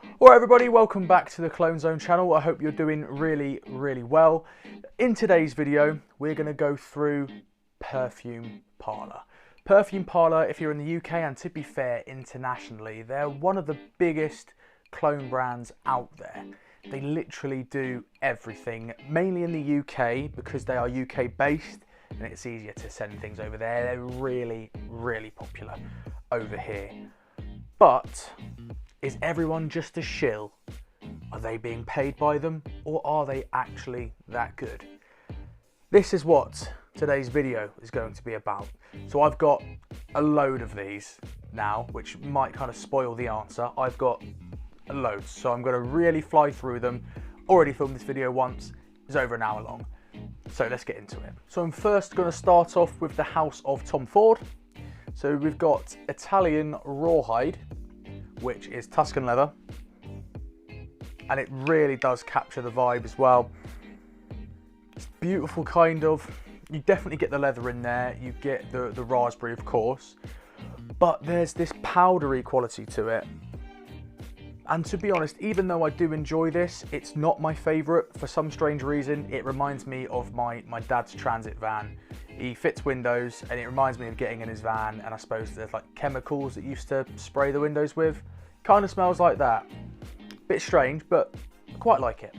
Alright everybody, welcome back to the Clone Zone channel. I hope you're doing really well. In today's video, we're going to go through Perfume Parlour. Perfume Parlour, if you're in the UK and to be fair, internationally, they're one of the biggest cologne brands out there. They literally do everything, mainly in the UK because they are UK based and it's easier to send things over there. They're really popular over here. But is everyone just a shill? Are they being paid by them, or are they actually that good? This is what today's video is going to be about. So I've got a load of these now, which might kind of spoil the answer. I've got a load, so I'm going to really fly through them. Already filmed this video once, it's over an hour long. So let's get into it. So I'm first going to start off with the House of Tom Ford. So we've got Italian Rawhide, which is Tuscan leather, and it really does capture the vibe as well. It's beautiful, kind of. You definitely get the leather in there, you get the raspberry of course, but there's this powdery quality to it. And to be honest, even though I do enjoy this, it's not my favourite for some strange reason. It reminds me of my dad's transit van. He fits windows and it reminds me of getting in his van, and I suppose there's like chemicals that used to spray the windows with. Kind of smells like that. Bit strange, but I quite like it.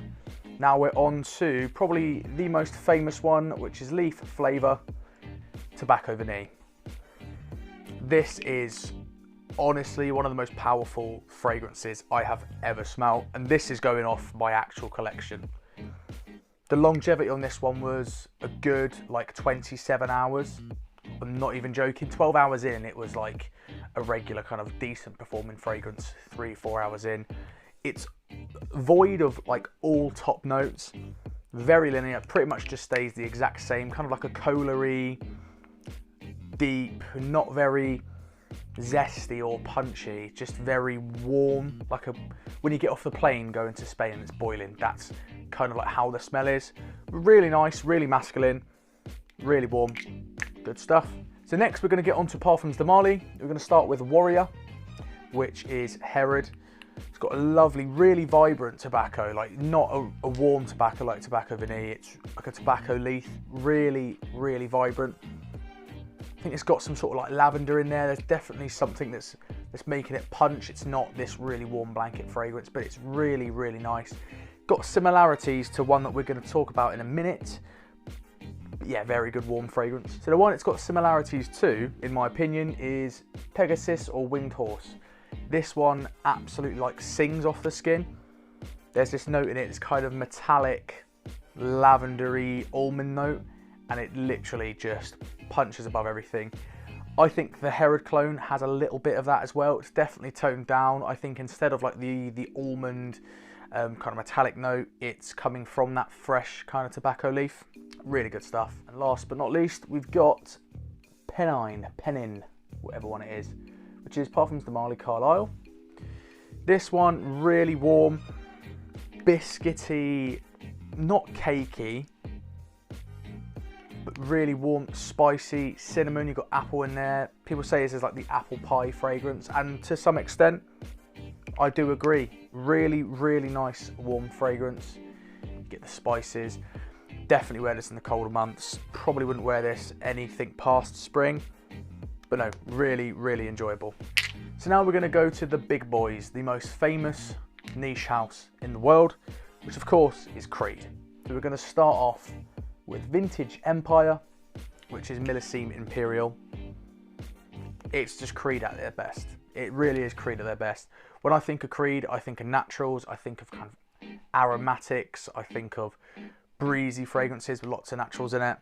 Now we're on to probably the most famous one, which is Leaf Flavour Tobacco Vanille. This is honestly one of the most powerful fragrances I have ever smelled, and this is going off my actual collection. The longevity on this one was a good like 27 hours. I'm not even joking. 12 hours in, it was like a regular kind of decent performing fragrance. 3-4 hours in, it's void of like all top notes, very linear, pretty much just stays the exact same, kind of like a cola-y, deep, not very zesty or punchy, just very warm, like when you get off the plane going to Spain and it's boiling. That's kind of like how the smell is. Really nice, really masculine, really warm, good stuff. So next we're going to get on to Parfums de Marly. We're going to start with Warrior, which is Herod. It's got a lovely, really vibrant tobacco, like not a warm tobacco like Tobacco Vanille. It's like a tobacco leaf, really vibrant. I think it's got some sort of like lavender in there. There's definitely something that's making it punch. It's not this really warm blanket fragrance, but it's really nice. Got similarities to one that we're going to talk about in a minute. But yeah, very good warm fragrance. So the one it's got similarities to, in my opinion, is Pegasus or Winged Horse. This one absolutely like sings off the skin. There's this note in it, it's kind of metallic, lavendery almond note, and it literally just punches above everything. I think the Herod clone has a little bit of that as well. It's definitely toned down. I think instead of like the almond kind of metallic note, it's coming from that fresh kind of tobacco leaf. Really good stuff. And last but not least, we've got Penin, whatever one it is, which is Parfums de Marly Carlisle. This one really warm, biscuity, not cakey, but really warm, spicy, cinnamon. You've got apple in there. People say this is like the apple pie fragrance, and to some extent, I do agree. Really nice warm fragrance. You get the spices. Definitely wear this in the colder months. Probably wouldn't wear this anything past spring, but no, really enjoyable. So now we're going to go to the big boys, the most famous niche house in the world, which of course is Creed. So we're going to start off with Vintage Empire, which is Millesime Imperial. It's just Creed at their best. It really is Creed at their best. When I think of Creed, I think of naturals, I think of kind of aromatics, I think of breezy fragrances with lots of naturals in it.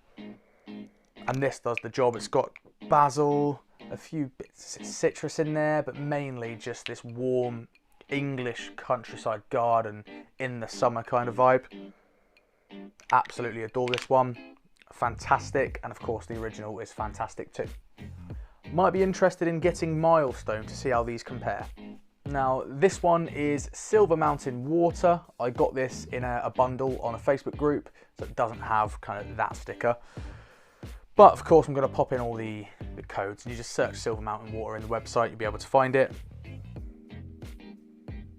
And this does the job. It's got basil, a few bits of citrus in there, but mainly just this warm English countryside garden in the summer kind of vibe. Absolutely adore this one. Fantastic, and of course the original is fantastic too. Might be interested in getting Milestone to see how these compare. Now this one is Silver Mountain Water. I got this in a bundle on a Facebook group, so it doesn't have kind of that sticker. But of course I'm going to pop in all the codes, and you just search Silver Mountain Water in the website, you'll be able to find it.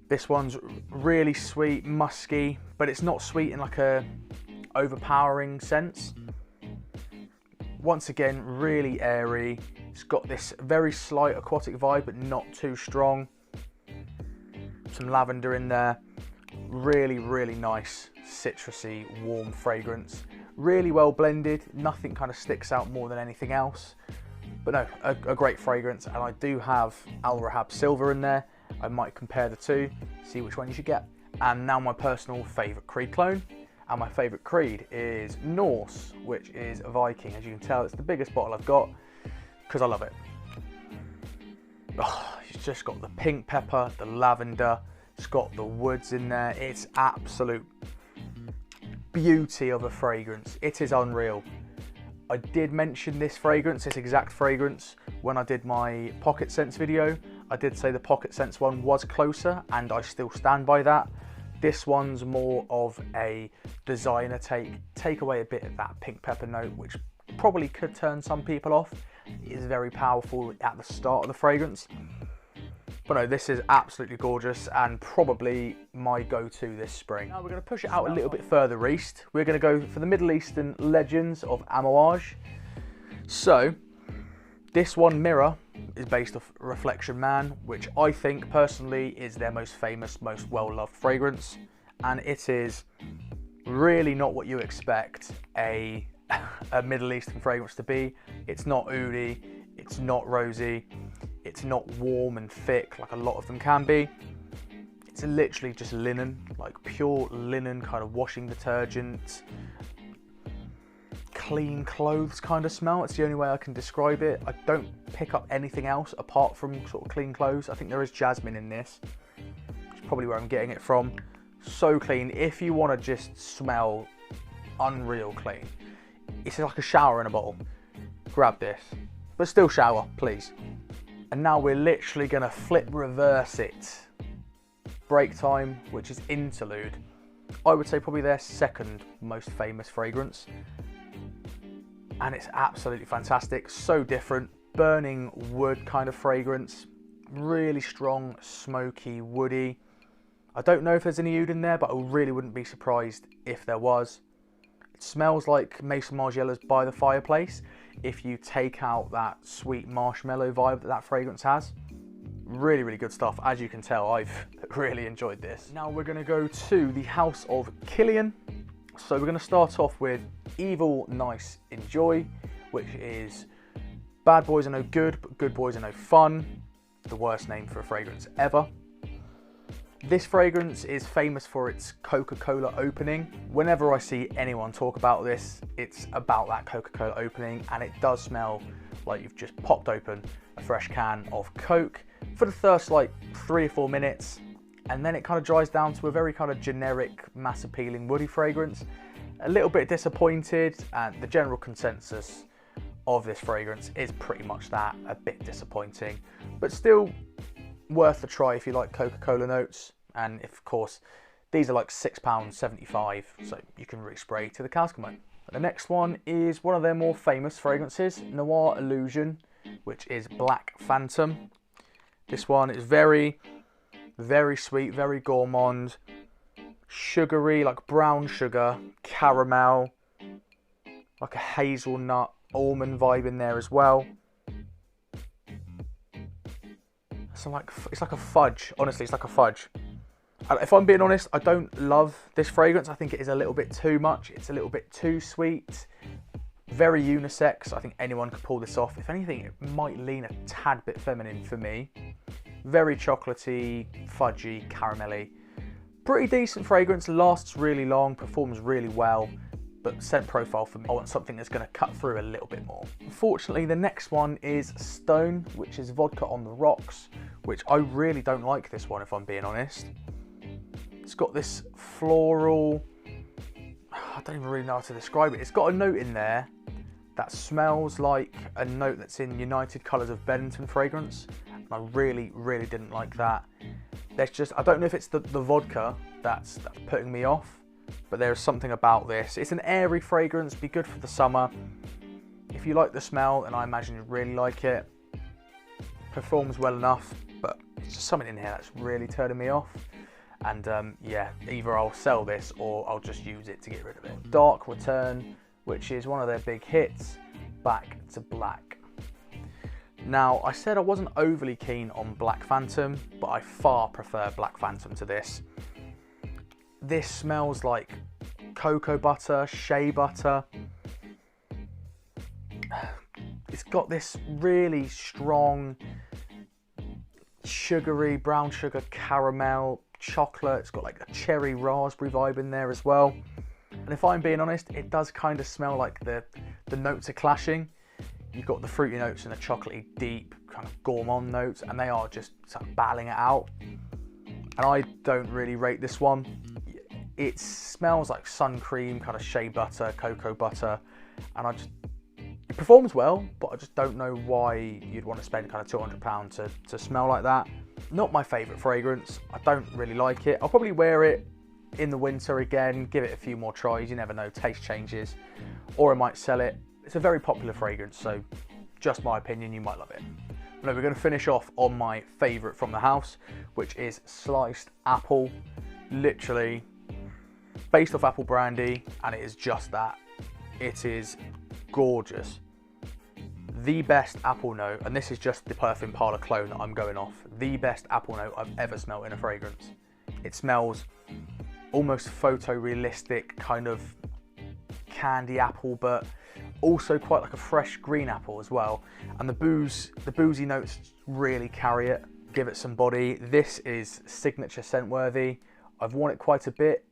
This one's really sweet, musky, but it's not sweet in like a overpowering sense. Once again, really airy. It's got this very slight aquatic vibe, but not too strong. Some lavender in there. Really, really nice, citrusy, warm fragrance. Really well blended. Nothing kind of sticks out more than anything else. But no, a great fragrance. And I do have Al Rahab Silver in there. I might compare the two, see which one you should get. And now my personal favourite Creed clone. And my favourite Creed is Norse, which is a Viking. As you can tell, it's the biggest bottle I've got because I love it. Oh, it's just got the pink pepper, the lavender, it's got the woods in there. It's absolute beauty of a fragrance. It is unreal. I did mention this fragrance, this exact fragrance, when I did my Pocket Scents video. I did say the Pocket Scents one was closer, and I still stand by that. This one's more of a designer take away a bit of that pink pepper note, which probably could turn some people off. It is very powerful at the start of the fragrance. But no, this is absolutely gorgeous and probably my go-to this spring. Now we're going to push it out a little bit further east. We're going to go for the Middle Eastern legends of Amouage. So, this one, Mirror, is based off Reflection Man, which I think personally is their most famous, most well-loved fragrance. And it is really not what you expect a Middle Eastern fragrance to be. It's not oudi, it's not rosy, it's not warm and thick like a lot of them can be. It's literally just linen, like pure linen kind of washing detergent, clean clothes kind of smell. It's the only way I can describe it. I don't pick up anything else apart from sort of clean clothes. I think there is jasmine in this, which is probably where I'm getting it from. So clean. If you want to just smell unreal clean, it's like a shower in a bottle. Grab this, but still shower, please. And now we're literally gonna flip reverse it. Break Time, which is Interlude. I would say probably their second most famous fragrance. And it's absolutely fantastic, so different. Burning wood kind of fragrance. Really strong, smoky, woody. I don't know if there's any oud in there, but I really wouldn't be surprised if there was. It smells like Maison Margiela's By the Fireplace if you take out that sweet marshmallow vibe that fragrance has. Really, really good stuff. As you can tell, I've really enjoyed this. Now we're going to go to the house of Killian. So we're going to start off with Evil, Nice, Enjoy, which is bad boys are no good, but good boys are no fun. The worst name for a fragrance ever. This fragrance is famous for its Coca-Cola opening. Whenever I see anyone talk about this, it's about that Coca-Cola opening, and it does smell like you've just popped open a fresh can of Coke for the first like 3 or 4 minutes, and then it kind of dries down to a very kind of generic, mass appealing woody fragrance. A little bit disappointed, and the general consensus of this fragrance is pretty much that, a bit disappointing, but still worth a try if you like Coca-Cola notes. And if, of course, these are like £6.75, so you can re-spray to the cows come home. The next one is one of their more famous fragrances, Noir Illusion, which is Black Phantom. This one is very, very sweet, very gourmand, sugary, like brown sugar, caramel, like a hazelnut, almond vibe in there as well. So it's like a fudge, honestly, it's like a fudge. If I'm being honest, I don't love this fragrance. I think it is a little bit too much. It's a little bit too sweet, very unisex. I think anyone could pull this off. If anything, it might lean a tad bit feminine for me. Very chocolatey, fudgy, caramelly. Pretty decent fragrance, lasts really long, performs really well, but scent profile for me, I want something that's going to cut through a little bit more. Unfortunately, the next one is Stone, which is Vodka on the Rocks, which I really don't like this one, if I'm being honest. It's got this floral, I don't even really know how to describe it. It's got a note in there that smells like a note that's in United Colours of Benetton fragrance. And I really, really didn't like that. There's just, I don't know if it's the vodka that's putting me off, but there's something about this. It's an airy fragrance, be good for the summer. If you like the smell, then I imagine you'd really like it. Performs well enough, but it's just something in here that's really turning me off. And yeah, either I'll sell this or I'll just use it to get rid of it. Dark Return, which is one of their big hits, Back to Black. Now, I said I wasn't overly keen on Black Phantom, but I far prefer Black Phantom to this. This smells like cocoa butter, shea butter. It's got this really strong, sugary, brown sugar, caramel, chocolate. It's got like a cherry raspberry vibe in there as well. And if I'm being honest, it does kind of smell like the notes are clashing. You've got the fruity notes and the chocolatey, deep, kind of gourmand notes, and they are just sort of battling it out. And I don't really rate this one. It smells like sun cream, kind of shea butter, cocoa butter, and it performs well, but I just don't know why you'd want to spend kind of £200 to smell like that. Not my favourite fragrance. I don't really like it. I'll probably wear it in the winter again, give it a few more tries. You never know, taste changes, or I might sell it. It's a very popular fragrance, so just my opinion, you might love it. Now we're going to finish off on my favourite from the house, which is Sliced Apple. Literally based off apple brandy, and it is just that. It is gorgeous. The best apple note, and this is just the Perfume Parlour clone that I'm going off, the best apple note I've ever smelled in a fragrance. It smells almost photorealistic, kind of candy apple, but also quite like a fresh green apple as well. And the boozy notes really carry it, give it some body. This is signature scent worthy. I've worn it quite a bit,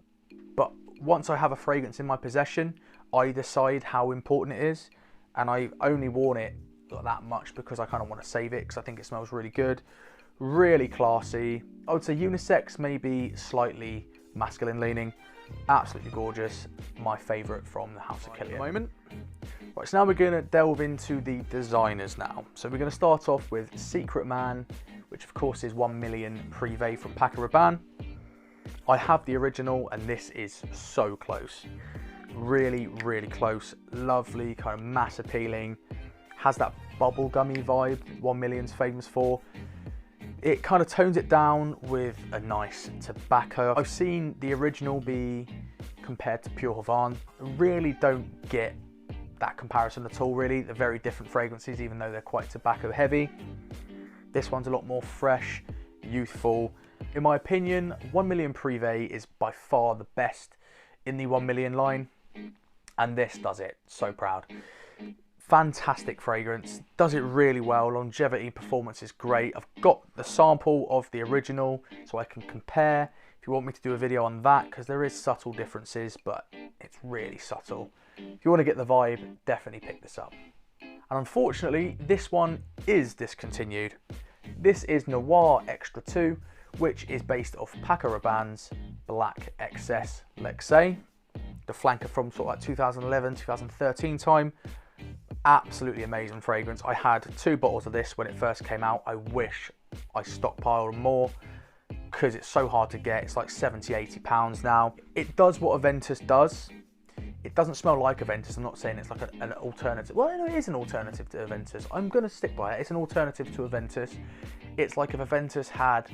but once I have a fragrance in my possession, I decide how important it is, and I've only worn it that much because I kind of want to save it because I think it smells really good. Really classy. I would say unisex, maybe slightly masculine leaning. Absolutely gorgeous. My favourite from the House of Killian at the moment. Right, so now we're going to delve into the designers now. So we're going to start off with Secret Man, which of course is 1 million Privé from Paco Rabanne. I have the original, and this is so close. Really, really close. Lovely, kind of mass appealing. Has that bubblegummy vibe 1 million's famous for. It kind of tones it down with a nice tobacco. I've seen the original be compared to Pure Havane. I really don't get that comparison at all, really. They're very different fragrances, even though they're quite tobacco heavy. This one's a lot more fresh, youthful. In my opinion, 1 million Privé is by far the best in the 1 million line, and this does it. So proud. Fantastic fragrance, does it really well. Longevity, performance is great. I've got the sample of the original so I can compare if you want me to do a video on that, because there is subtle differences, but it's really subtle. If you want to get the vibe, definitely pick this up. And unfortunately, this one is discontinued. This is Noir Extra 2, which is based off Paco Rabanne's Black Excess Lexé, the flanker from sort of like 2011, 2013 time. Absolutely amazing fragrance. I had 2 bottles of this when it first came out. I wish I stockpiled more because it's so hard to get. It's like 70, 80 pounds now. It does what Aventus does. It doesn't smell like Aventus. I'm not saying it's like an alternative. Well, no, it is an alternative to Aventus. I'm going to stick by it. It's an alternative to Aventus. It's like if Aventus had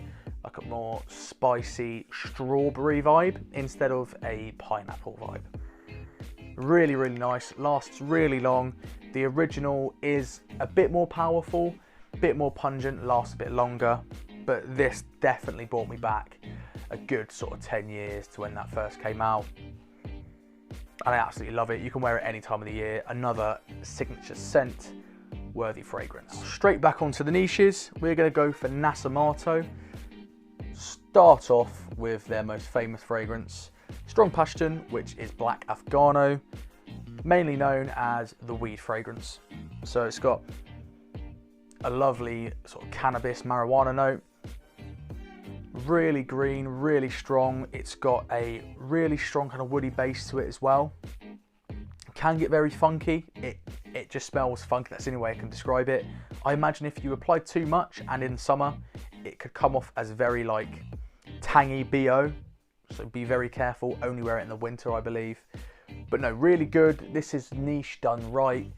like a more spicy strawberry vibe instead of a pineapple vibe. Really, really nice, lasts really long. The original is a bit more powerful, a bit more pungent, lasts a bit longer, but this definitely brought me back a good sort of 10 years to when that first came out. And I absolutely love it. You can wear it any time of the year. Another signature scent worthy fragrance. Straight back onto the niches, we're going to go for Nasomato. Start off with their most famous fragrance, Strong Passion, which is Black Afghano, mainly known as the weed fragrance. So it's got a lovely sort of cannabis marijuana note, really green, really strong. It's got a really strong kind of woody base to it as well. It can get very funky. It just smells funky. That's the only way I can describe it. I imagine if you applied too much and in summer, it could come off as very like tangy BO. So be very careful, only wear it in the winter, I believe. But no, really good. This is niche done right.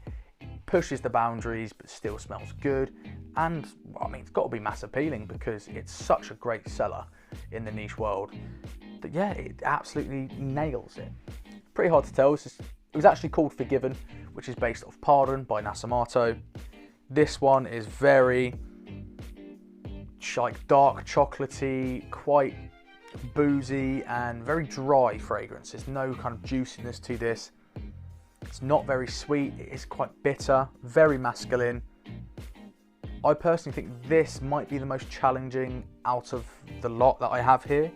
Pushes the boundaries, but still smells good. And, well, I mean, it's got to be mass appealing because it's such a great seller. in the niche world. But yeah, it absolutely nails it. Pretty hard to tell. It was actually called Forgiven, which is based off Pardon by Amato. This one is very like dark chocolatey, quite boozy and very dry fragrance. There's no kind of juiciness to this. It's not very sweet. It is quite bitter, very masculine. I personally think this might be the most challenging out of the lot that I have here.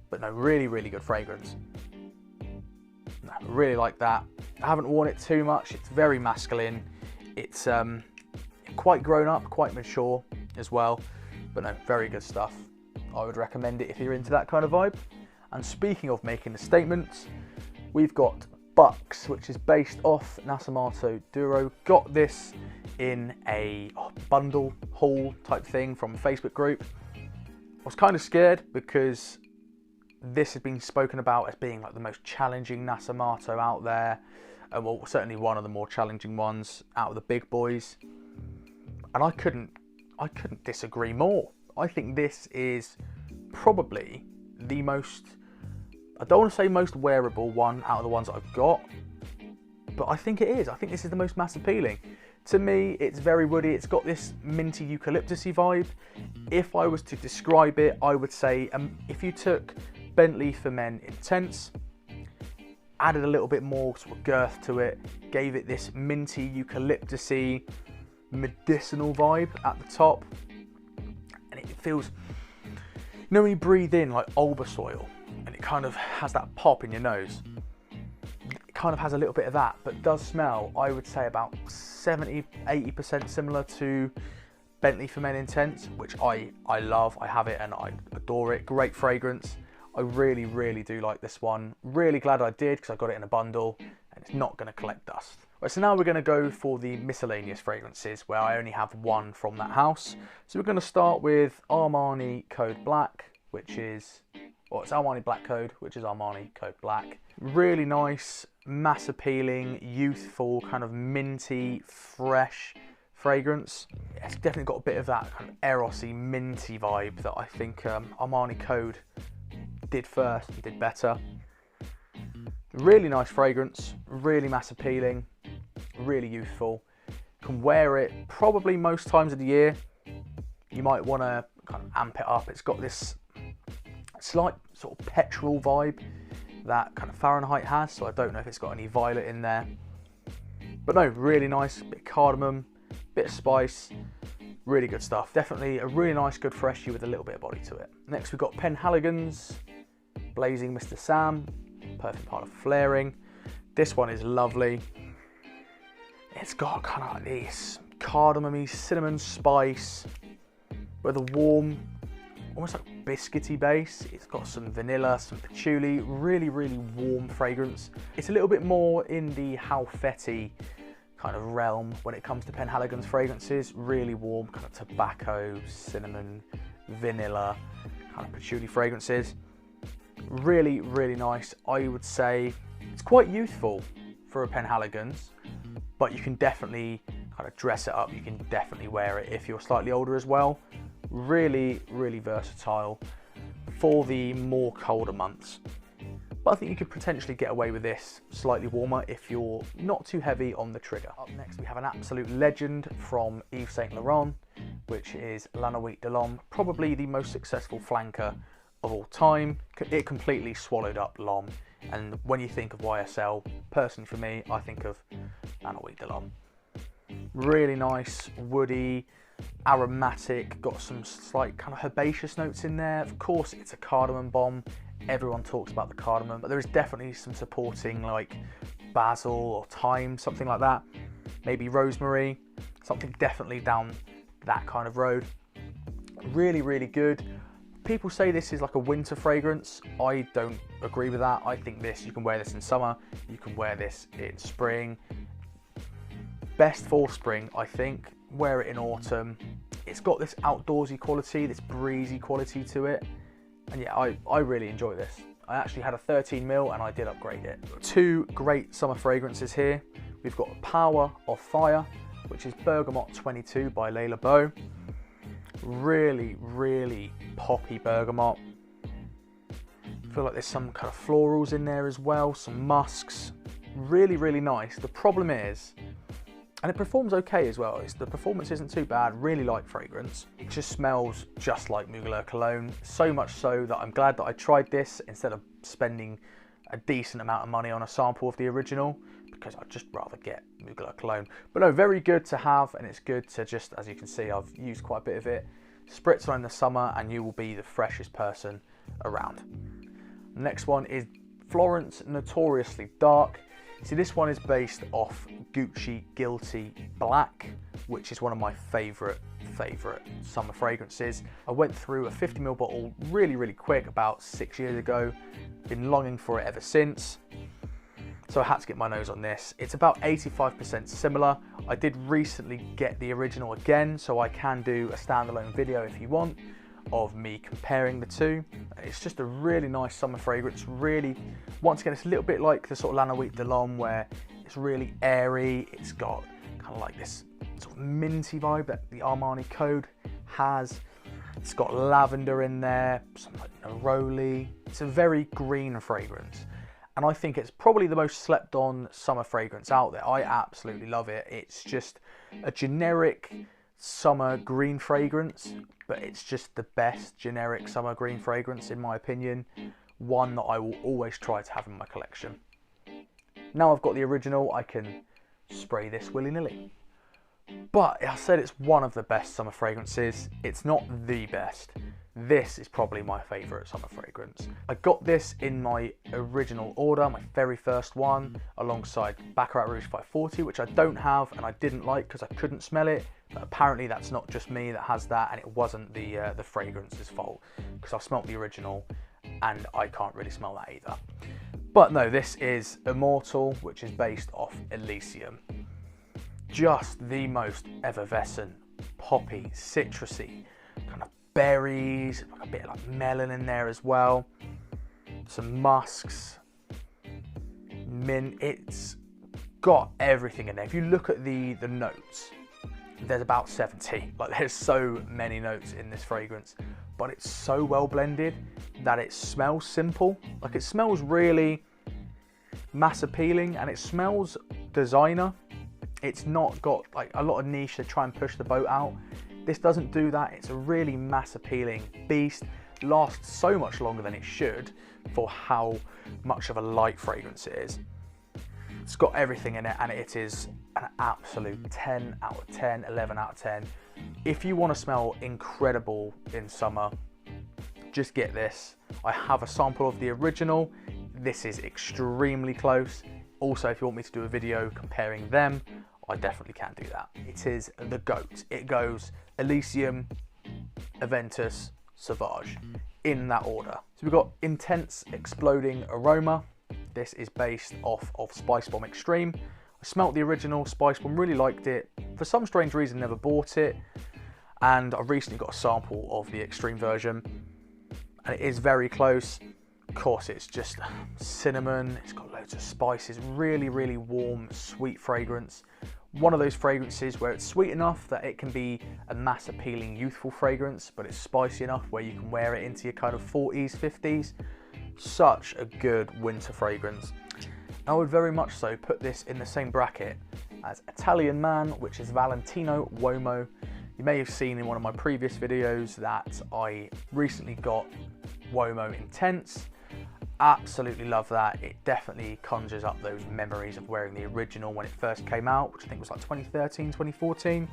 But no, really, really good fragrance. No, really like that. I haven't worn it too much. It's very masculine. It's quite grown up, quite mature as well. But no, very good stuff. I would recommend it if you're into that kind of vibe. And speaking of making the statements, we've got Bucks, which is based off Amato Duro. Got this in a bundle haul type thing from a Facebook group. I was kind of scared because this has been spoken about as being like the most challenging Amato out there. Well, certainly one of the more challenging ones out of the big boys. And I couldn't disagree more. I think this is probably the most, I don't want to say most wearable one out of the ones that I've got, but I think it is. I think this is the most mass appealing. To me, it's very woody. It's got this minty eucalyptusy vibe. If I was to describe it, I would say if you took Bentley for Men Intense, added a little bit more sort of girth to it, gave it this minty eucalyptusy medicinal vibe at the top, and it feels, you know, when you breathe in like Albus oil and it kind of has that pop in your nose, it kind of has a little bit of that, but does smell, I would say, about 70-80% similar to Bentley for Men Intense, which I love. I have it and I adore it. Great fragrance. I really, really do like this one. Really glad I did, because I got it in a bundle and it's not going to collect dust. Right, so now we're going to go for the miscellaneous fragrances, where I only have one from that house. So we're going to start with Armani Code Black, which is, well, it's Armani Black Code, which is Armani Code Black. Really nice, mass appealing, youthful, kind of minty, fresh fragrance. It's definitely got a bit of that kind of Eros-y, minty vibe that I think Armani Code did first and did better. Really nice fragrance, really mass appealing, really youthful. Can wear it probably most times of the year. You might want to kind of amp it up. It's got this slight sort of petrol vibe that kind of Fahrenheit has, so I don't know if it's got any violet in there. But no, really nice, bit of cardamom, bit of spice, really good stuff. Definitely a really nice, good freshie with a little bit of body to it. Next we've got Penhaligon's Blazing Mr. Sam, Perfume Parlour Flaring. This one is lovely. It's got kind of like this cardamom-y, cinnamon spice with a warm, almost like biscuity base. It's got some vanilla, some patchouli, really, really warm fragrance. It's a little bit more in the Halfetti kind of realm when it comes to Penhaligon's fragrances. Really warm, kind of tobacco, cinnamon, vanilla, kind of patchouli fragrances. Really, really nice. I would say it's quite youthful for a Penhaligon's, but you can definitely kind of dress it up. You can definitely wear it if you're slightly older as well. Really, really versatile for the more colder months. But I think you could potentially get away with this slightly warmer if you're not too heavy on the trigger. Up next, we have an absolute legend from Yves Saint Laurent, which is La Nuit de l'Homme, probably the most successful flanker of all time. It completely swallowed up L'Homme, and when you think of YSL, personally for me, I think of La Nuit de l'Homme. Really nice, woody, aromatic, got some slight kind of herbaceous notes in there. Of course, it's a cardamom bomb. Everyone talks about the cardamom, but there is definitely some supporting like basil or thyme, something like that. Maybe rosemary, something definitely down that kind of road. Really, really good. People say this is like a winter fragrance. I don't agree with that. I think you can wear this in summer, you can wear this in spring. Best for spring, I think. Wear it in autumn. It's got this outdoorsy quality, this breezy quality to it. And yeah, I really enjoy this. I actually had a 13ml and I did upgrade it. Two great summer fragrances here. We've got Power of Fire, which is Bergamot 22 by Layla Beau. Really, really poppy bergamot. feel like there's some kind of florals in there as well, some musks. Really, really nice. The problem is, and it performs okay as well, the performance isn't too bad, really light fragrance. It just smells just like Mugler cologne, so much so that I'm glad that I tried this instead of spending a decent amount of money on a sample of the original, because I'd just rather get Mugler cologne. But no, very good to have, and it's good to just, as you can see, I've used quite a bit of it. Spritz on in the summer and you will be the freshest person around. The next one is Florence Notoriously Dark. See, this one is based off Gucci Guilty Black, which is one of my favorite summer fragrances. I went through a 50ml bottle really quick about 6 years ago. Been longing for it ever since. So I had to get my nose on this. It's about 85% similar. I did recently get the original again, so I can do a standalone video if you want of me comparing the two. It's just a really nice summer fragrance. Really, once again, it's a little bit like the sort of La Nuit de l'Homme, where it's really airy. It's got kind of like this sort of minty vibe that the Armani Code has. It's got lavender in there, some like neroli. It's a very green fragrance. And I think it's probably the most slept on summer fragrance out there. I absolutely love it. It's just a generic summer green fragrance, but it's just the best generic summer green fragrance in my opinion. One that I will always try to have in my collection. Now I've got the original, I can spray this willy-nilly. But I said it's one of the best summer fragrances. It's not the best. This is probably my favourite summer fragrance. I got this in my original order, my very first one, alongside Baccarat Rouge 540, which I don't have and I didn't like because I couldn't smell it. But apparently that's not just me that has that, and it wasn't the fragrance's fault, because I smelt the original and I can't really smell that either. But no, this is Immortal, which is based off Elysium. Just the most effervescent, poppy, citrusy, kind of berries, a bit like melon in there as well. Some musks, mint. It's got everything in there. If you look at the notes, there's about 70. Like, there's so many notes in this fragrance, but it's so well blended that it smells simple. Like, it smells really mass appealing and it smells designer. It's not got like a lot of niche to try and push the boat out. This doesn't do that. It's a really mass appealing beast. Lasts so much longer than it should for how much of a light fragrance it is. It's got everything in it and it is an absolute 10 out of 10, 11 out of 10. If you want to smell incredible in summer, just get this. I have a sample of the original. This is extremely close. Also, if you want me to do a video comparing them, I definitely can do that. It is the GOAT. It goes Elysium, Aventus, Sauvage, in that order. So we've got Intense Exploding Aroma. This is based off of Spice Bomb Extreme. I smelt the original Spice Bomb, really liked it. For some strange reason, never bought it. And I recently got a sample of the Extreme version. And it is very close. Of course, it's just cinnamon. It's got loads of spices. Really, really warm, sweet fragrance. One of those fragrances where it's sweet enough that it can be a mass appealing youthful fragrance, but it's spicy enough where you can wear it into your kind of 40s, 50s. Such a good winter fragrance. I would very much so put this in the same bracket as Italian Man, which is Valentino Uomo. You may have seen in one of my previous videos that I recently got Uomo Intense. Absolutely love that. It definitely conjures up those memories of wearing the original when it first came out, which I think was like 2013, 2014.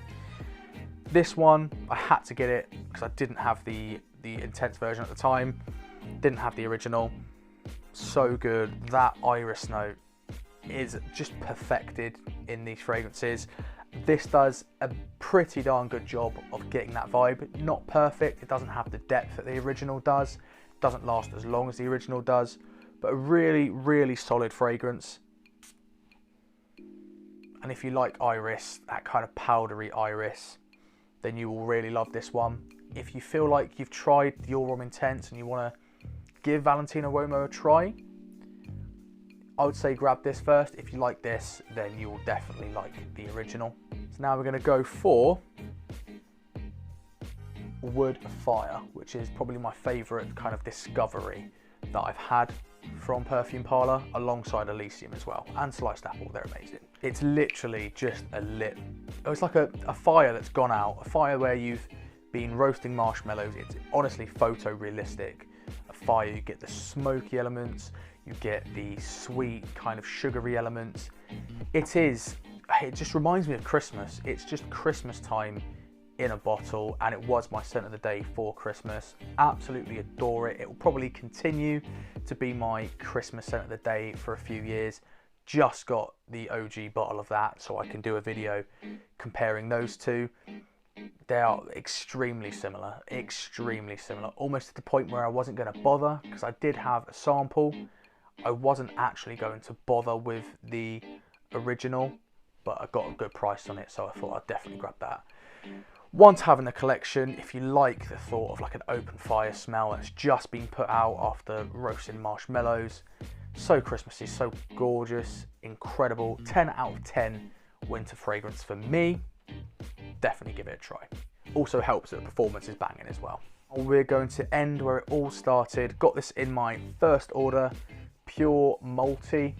This one, I had to get it because I didn't have the Intense version at the time. Didn't have the original. So good. That iris note is just perfected in these fragrances. This does a pretty darn good job of getting that vibe. Not perfect. It doesn't have the depth that the original does. Doesn't last as long as the original does, but a really, really solid fragrance. And if you like iris, that kind of powdery iris, then you will really love this one. If you feel like you've tried the All Rom Intense and you want to give Valentino Uomo a try, I would say grab this first. If you like this, then you will definitely like the original. So now we're going to go for Wood Fire, which is probably my favourite kind of discovery that I've had from Perfume Parlour, alongside Elysium as well, and Sliced Apple. They're amazing. It's literally just it's like a fire that's gone out, a fire where you've been roasting marshmallows. It's honestly photorealistic. A fire, you get the smoky elements, you get the sweet kind of sugary elements. It just reminds me of Christmas. It's just Christmas time in a bottle, and it was my scent of the day for Christmas. Absolutely adore it. It will probably continue to be my Christmas scent of the day for a few years. Just got the OG bottle of that, so I can do a video comparing those two. They are extremely similar, almost to the point where I wasn't going to bother, because I did have a sample. I wasn't actually going to bother with the original, but I got a good price on it, so I thought I'd definitely grab that. Once having the collection, if you like the thought of like an open fire smell that's just been put out after roasting marshmallows, so Christmassy, so gorgeous, incredible, 10 out of 10 winter fragrance for me. Definitely give it a try. Also helps that the performance is banging as well. We're going to end where it all started. Got this in my first order, Pure Malty,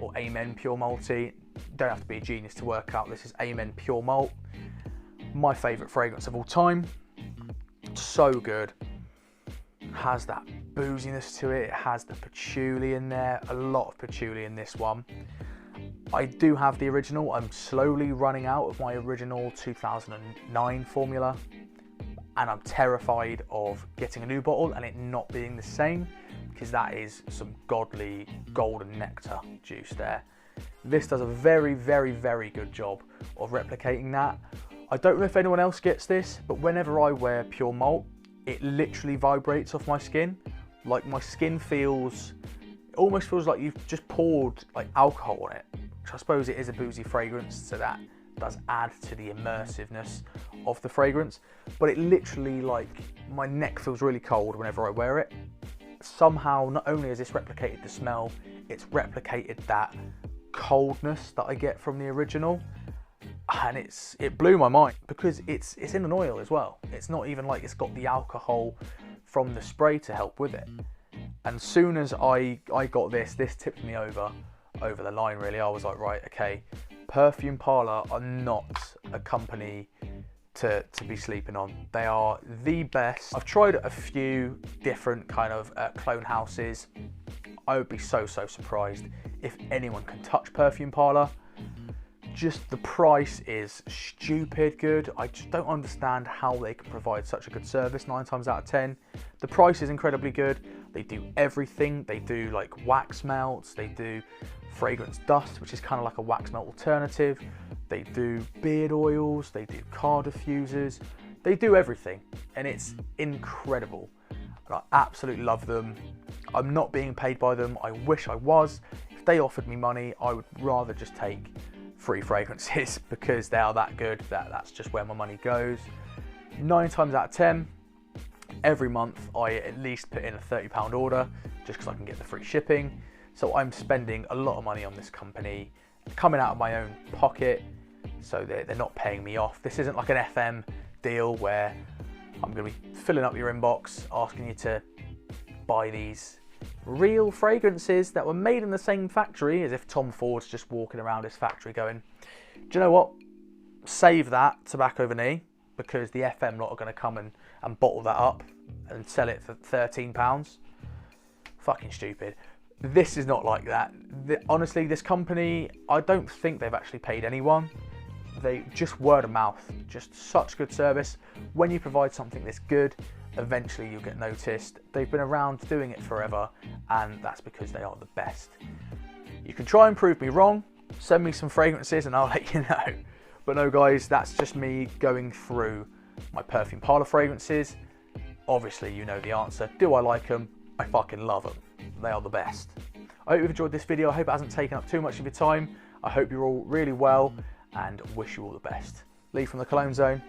or Amen Pure Malty. Don't have to be a genius to work out this is Amen Pure Malt. My favourite fragrance of all time. So good. Has that booziness to it. It has the patchouli in there. A lot of patchouli in this one. I do have the original. I'm slowly running out of my original 2009 formula, and I'm terrified of getting a new bottle and it not being the same, because that is some godly golden nectar juice there. This does a very, very, very good job of replicating that. I don't know if anyone else gets this, but whenever I wear Pure Malt, it literally vibrates off my skin. Like my skin it almost feels like you've just poured like alcohol on it, which I suppose it is a boozy fragrance, so that does add to the immersiveness of the fragrance. But it literally, like, my neck feels really cold whenever I wear it. Somehow, not only has this replicated the smell, it's replicated that coldness that I get from the original, and it blew my mind, because it's in an oil as well. It's not even like it's got the alcohol from the spray to help with it. And soon as I got this tipped me over the line, really. I was like, right, okay, Perfume Parlour are not a company to be sleeping on. They are the best. I've tried a few different kind of clone houses. I would be so surprised if anyone can touch Perfume Parlour. Just the price is stupid good. I just don't understand how they can provide such a good service 9 times out of 10. The price is incredibly good. They do everything. They do like wax melts, they do fragrance dust, which is kind of like a wax melt alternative. They do beard oils, they do car diffusers, they do everything, and it's incredible. And I absolutely love them. I'm not being paid by them. I wish I was. If they offered me money, I would rather just take free fragrances, because they are that good. That's just where my money goes. 9 times out of 10, every month I at least put in a £30 order, just because I can get the free shipping. So I'm spending a lot of money on this company, coming out of my own pocket, so they're not paying me off. This isn't like an FM deal where I'm going to be filling up your inbox asking you to buy these real fragrances that were made in the same factory, as if Tom Ford's just walking around his factory going, do you know what, save that tobacco veneer, because the FM lot are going to come and bottle that up and sell it for £13. Fucking stupid. This is not like that. Honestly, this company, I don't think they've actually paid anyone. They just word of mouth, just such good service. When you provide something this good, eventually you'll get noticed. They've been around doing it forever, and that's because they are the best. You can try and prove me wrong, send me some fragrances and I'll let you know. But no guys, that's just me going through my Perfume Parlour fragrances. Obviously you know the answer. Do I like them? I fucking love them. They are the best. I hope you've enjoyed this video. I hope it hasn't taken up too much of your time. I hope you're all really well, and wish you all the best. Lee from the Cologne Zone.